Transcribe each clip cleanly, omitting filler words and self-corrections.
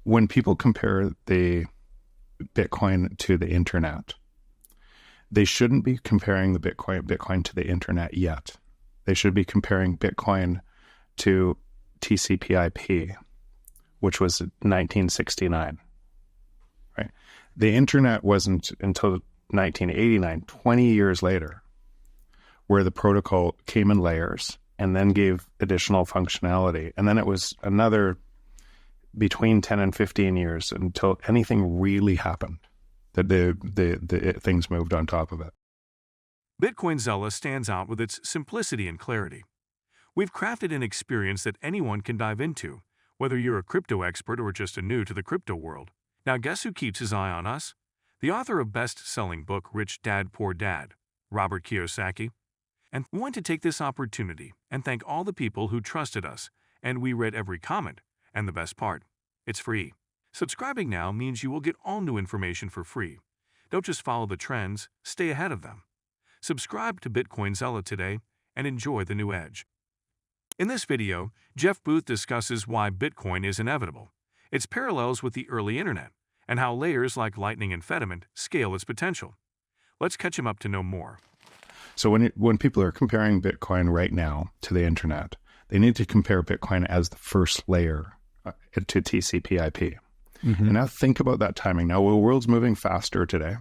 when people compare the Bitcoin to the internet, they shouldn't be comparing the Bitcoin to the internet yet. They should be comparing Bitcoin to TCP/IP, which was 1969, right? The internet wasn't until 1989, 20 years later, where the protocol came in layers and then gave additional functionality. And then it was another between 10 and 15 years until anything really happened, that the things moved on top of it. Bitcoin Zella stands out with its simplicity and clarity. We've crafted an experience that anyone can dive into, whether you're a crypto expert or just a new to the crypto world. Now guess who keeps his eye on us? The author of best-selling book Rich Dad Poor Dad, Robert Kiyosaki. And we want to take this opportunity and thank all the people who trusted us, and we read every comment. And the best part, it's free. Subscribing now means you will get all new information for free. Don't just follow the trends, stay ahead of them. Subscribe to Bitcoin Zella today and enjoy the new edge. In this video, Jeff Booth discusses why Bitcoin is inevitable, its parallels with the early internet, and how layers like Lightning and Fedimint scale its potential. Let's catch him up to know more. So when people are comparing Bitcoin right now to the internet, they need to compare Bitcoin as the first layer to TCP/IP. And now think about that timing. Now, the world's moving faster today,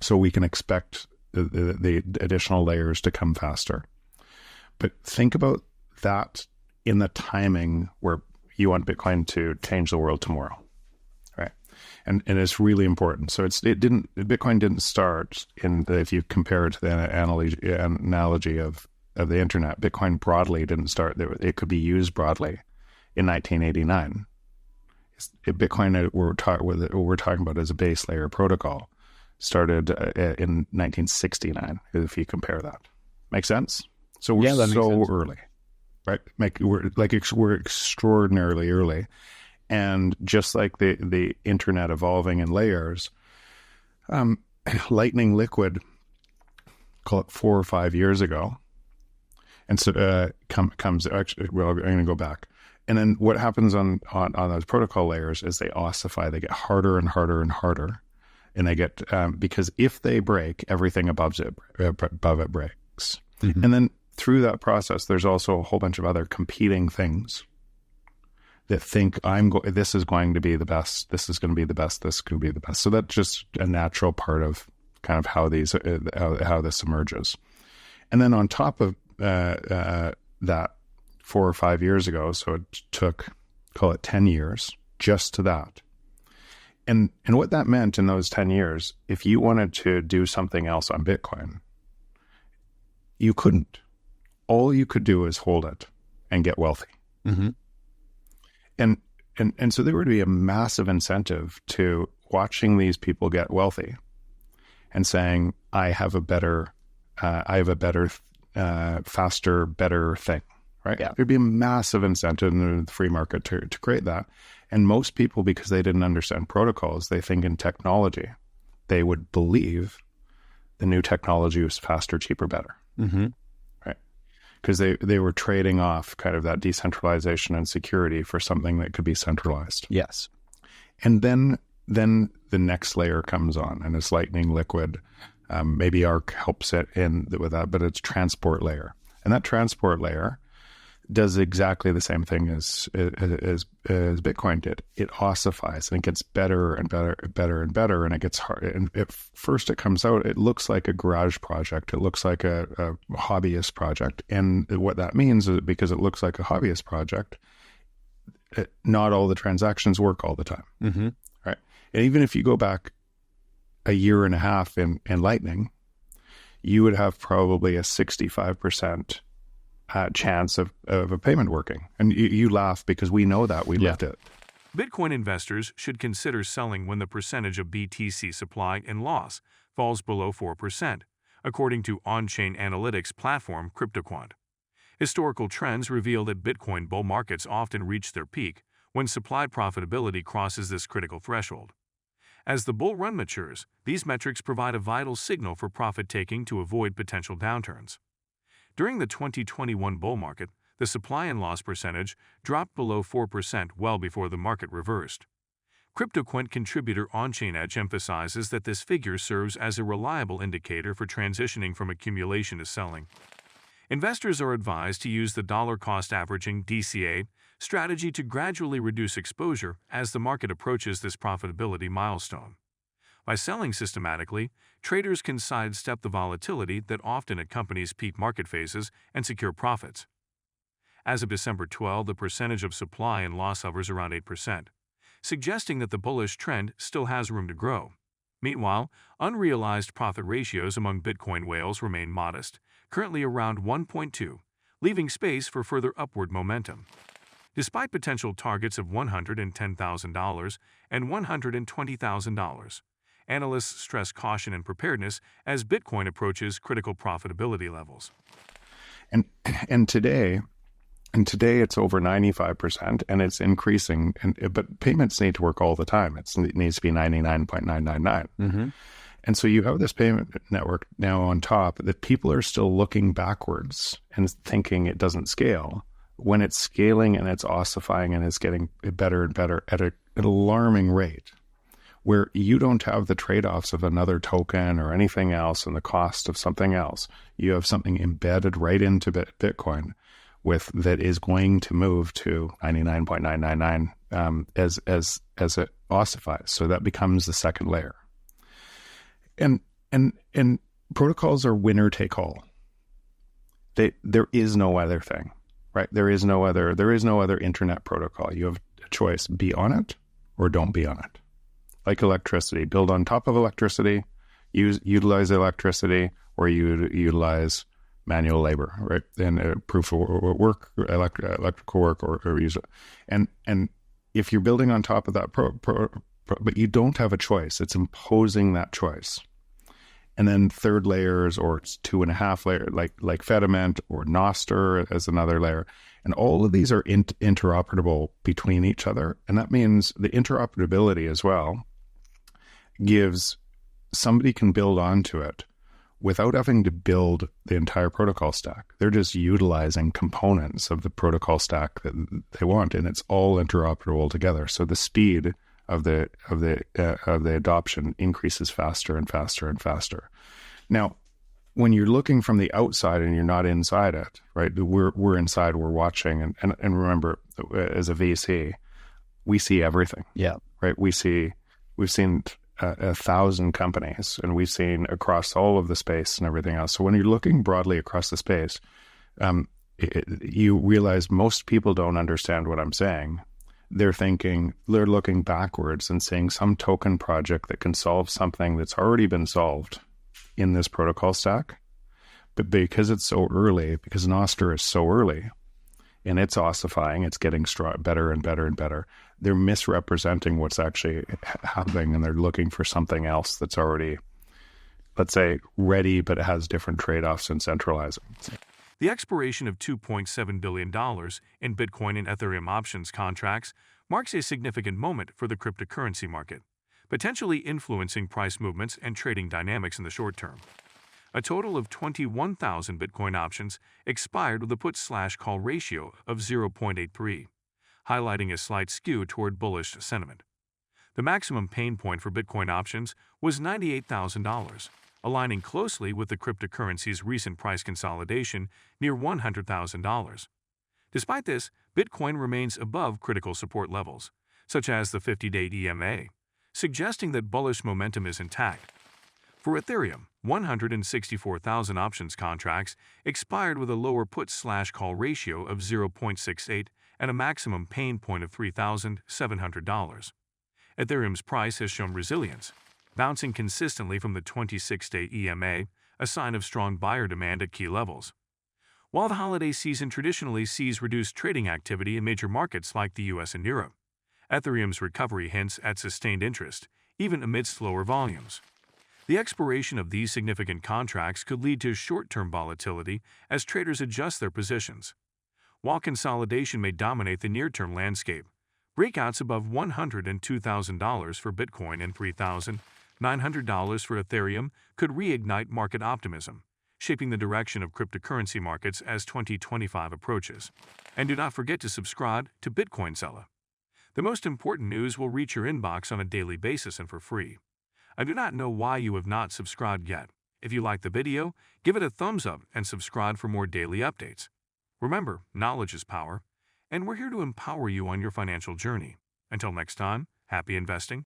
so we can expect the additional layers to come faster. But think about that in the timing where you want Bitcoin to change the world tomorrow, right? And it's really important. So Bitcoin didn't start if you compare it to the analogy of the internet, Bitcoin broadly didn't start. It could be used broadly in 1989. Bitcoin we're talking about as a base layer protocol started in 1969. If you compare that, make sense? So we're so early, right? We're extraordinarily early, and just like the internet evolving in layers, Lightning Liquid, call it 4 or 5 years ago, and so comes actually. Well, I'm going to go back. And then what happens on those protocol layers is they ossify. They get harder and harder and harder. And they get, because if they break, everything above it breaks. And then through that process, there's also a whole bunch of other competing things that think this is going to be the best. This is going to be the best. This could be the best. So that's just a natural part of kind of how this emerges. And then on top of that, 4 or 5 years ago, so it took, call it 10 years, just to that. And what that meant in those 10 years, if you wanted to do something else on Bitcoin, you couldn't. All you could do is hold it and get wealthy. And so there would be a massive incentive to watching these people get wealthy and saying, I have a better, faster, better thing. Right? Yeah. There'd be a massive incentive in the free market to create that. And most people, because they didn't understand protocols, they think in technology. They would believe the new technology was faster, cheaper, better. Right? Because they were trading off kind of that decentralization and security for something that could be centralized. Yes. And then the next layer comes on, and it's Lightning Liquid. Maybe ARC helps it with that, but it's transport layer. And that transport layer does exactly the same thing as Bitcoin did. It ossifies and it gets better and better and better and better, and it gets hard. And first it comes out, it looks like a garage project. It looks like a hobbyist project. And what that means is because it looks like a hobbyist project, not all the transactions work all the time. Right? And even if you go back a year and a half in Lightning, you would have probably a 65% chance of a payment working. And you laugh because we know that. We lived it. Bitcoin investors should consider selling when the percentage of BTC supply and loss falls below 4%, according to on-chain analytics platform CryptoQuant. Historical trends reveal that Bitcoin bull markets often reach their peak when supply profitability crosses this critical threshold. As the bull run matures, these metrics provide a vital signal for profit-taking to avoid potential downturns. During the 2021 bull market, the supply and loss percentage dropped below 4% well before the market reversed. CryptoQuant contributor OnChain Edge emphasizes that this figure serves as a reliable indicator for transitioning from accumulation to selling. Investors are advised to use the dollar cost averaging (DCA) strategy to gradually reduce exposure as the market approaches this profitability milestone. By selling systematically, traders can sidestep the volatility that often accompanies peak market phases and secure profits. As of December 12, the percentage of supply and loss hovers around 8%, suggesting that the bullish trend still has room to grow. Meanwhile, unrealized profit ratios among Bitcoin whales remain modest, currently around 1.2, leaving space for further upward momentum. Despite potential targets of $110,000 and $120,000, analysts stress caution and preparedness as Bitcoin approaches critical profitability levels. And today it's over 95%, and it's increasing. But payments need to work all the time. It needs to be 99.999. Mm-hmm. And so you have this payment network now on top that people are still looking backwards and thinking it doesn't scale, when it's scaling and it's ossifying and it's getting better and better at an alarming rate, where you don't have the trade-offs of another token or anything else and the cost of something else. You have something embedded right into Bitcoin that is going to move to 99.999 as it ossifies. So that becomes the second layer. And protocols are winner take all. There is no other thing, right? There is no other internet protocol. You have a choice: be on it or don't be on it. Like electricity, build on top of electricity, utilize electricity, or you utilize manual labor, right? And proof of work, electrical work, or use it. And if you're building on top of that, but you don't have a choice, it's imposing that choice. And then third layers, or it's 2.5 layer, like Fedimint or Nostr as another layer. And all of these are interoperable between each other. And that means the interoperability as well gives somebody can build onto it without having to build the entire protocol stack. They're just utilizing components of the protocol stack that they want, and it's all interoperable together. So the speed of the adoption increases faster and faster and faster. Now, when you're looking from the outside and you're not inside it, right? We're inside, we're watching, and remember, as a VC, we see everything. Yeah. Right. We've seen 1,000 companies, and we've seen across all of the space and everything else. So when you're looking broadly across the space, you realize most people don't understand what I'm saying. They're looking backwards and seeing some token project that can solve something that's already been solved in this protocol stack. But because it's so early, because Nostr is so early, and it's ossifying, it's getting better and better and better, they're misrepresenting what's actually happening, and they're looking for something else that's already, let's say, ready, but it has different trade-offs in centralizing. The expiration of $2.7 billion in Bitcoin and Ethereum options contracts marks a significant moment for the cryptocurrency market, potentially influencing price movements and trading dynamics in the short term. A total of 21,000 Bitcoin options expired with a put/call ratio of 0.83, highlighting a slight skew toward bullish sentiment. The maximum pain point for Bitcoin options was $98,000, aligning closely with the cryptocurrency's recent price consolidation near $100,000. Despite this, Bitcoin remains above critical support levels, such as the 50-day EMA, suggesting that bullish momentum is intact. For Ethereum, 164,000 options contracts expired with a lower put/call ratio of 0.68 and a maximum pain point of $3,700. Ethereum's price has shown resilience, bouncing consistently from the 26-day EMA, a sign of strong buyer demand at key levels. While the holiday season traditionally sees reduced trading activity in major markets like the US and Europe, Ethereum's recovery hints at sustained interest, even amidst lower volumes. The expiration of these significant contracts could lead to short-term volatility as traders adjust their positions. While consolidation may dominate the near-term landscape, breakouts above $102,000 for Bitcoin and $3,900 for Ethereum could reignite market optimism, shaping the direction of cryptocurrency markets as 2025 approaches. And do not forget to subscribe to Bitcoin Seller. The most important news will reach your inbox on a daily basis and for free. I do not know why you have not subscribed yet. If you like the video, give it a thumbs up and subscribe for more daily updates. Remember, knowledge is power, and we're here to empower you on your financial journey. Until next time, happy investing.